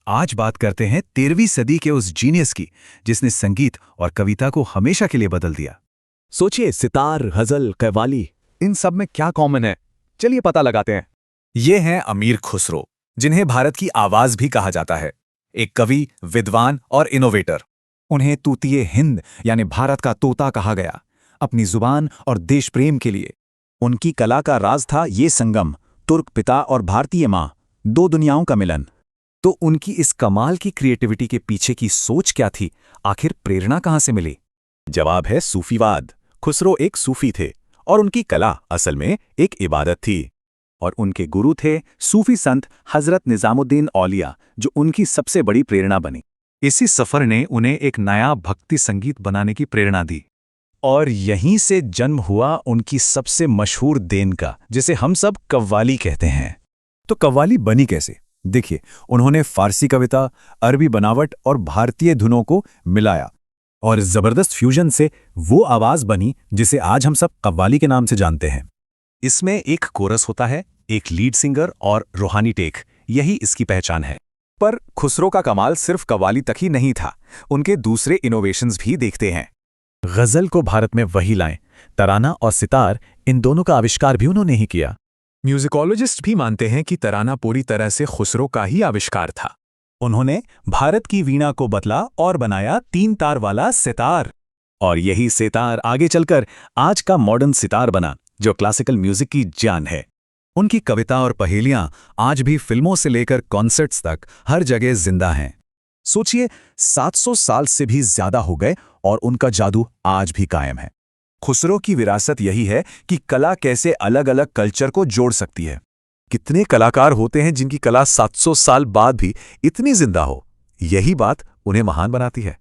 आज बात करते हैं 13वीं सदी के उस जीनियस की जिसने संगीत और कविता को हमेशा के लिए बदल दिया। सोचिए, सितार, गजल, कव्वाली, इन सब में क्या कॉमन है? चलिए पता लगाते हैं। ये हैं अमीर खुसरो, जिन्हें भारत की आवाज भी कहा जाता है। एक कवि, विद्वान और इनोवेटर। उन्हें तूतिए हिंद यानी भारत का तोता कहा गया, अपनी जुबान और देश प्रेम के लिए। उनकी कला का राज था ये संगम, तुर्क पिता और भारतीय माँ, दो दुनियाओं का मिलन। तो उनकी इस कमाल की क्रिएटिविटी के पीछे की सोच क्या थी? आखिर प्रेरणा कहाँ से मिली? जवाब है सूफीवाद। खुसरो एक सूफी थे और उनकी कला असल में एक इबादत थी। और उनके गुरु थे सूफी संत हजरत निजामुद्दीन औलिया, जो उनकी सबसे बड़ी प्रेरणा बनी। इसी सफर ने उन्हें एक नया भक्ति संगीत बनाने की प्रेरणा दी। और यहीं से जन्म हुआ उनकी सबसे मशहूर देन का, जिसे हम सब कव्वाली कहते हैं। तो कव्वाली बनी कैसे? देखिए, उन्होंने फारसी कविता, अरबी बनावट और भारतीय धुनों को मिलाया और जबरदस्त फ्यूजन से वो आवाज बनी जिसे आज हम सब कव्वाली के नाम से जानते हैं। इसमें एक कोरस होता है, एक लीड सिंगर और रूहानी टेक, यही इसकी पहचान है। पर खुसरो का कमाल सिर्फ कव्वाली तक ही नहीं था, उनके दूसरे इनोवेशंस भी देखते हैं। गजल को भारत में वही लाएं, तराना और सितार, इन दोनों का आविष्कार भी उन्होंने ही किया। म्यूजिकोलॉजिस्ट भी मानते हैं कि तराना पूरी तरह से खुसरो का ही आविष्कार था। उन्होंने भारत की वीणा को बदला और बनाया 3 तार वाला सितार। और यही सितार आगे चलकर आज का मॉडर्न सितार बना, जो क्लासिकल म्यूजिक की जान है। उनकी कविता और पहेलियां आज भी फिल्मों से लेकर कॉन्सर्ट्स तक हर जगह जिंदा हैं। सोचिए, 700 साल से भी ज्यादा हो गए और उनका जादू आज भी कायम है। खुसरो की विरासत यही है कि कला कैसे अलग अलग कल्चर को जोड़ सकती है। कितने कलाकार होते हैं जिनकी कला 700 साल बाद भी इतनी जिंदा हो। यही बात उन्हें महान बनाती है।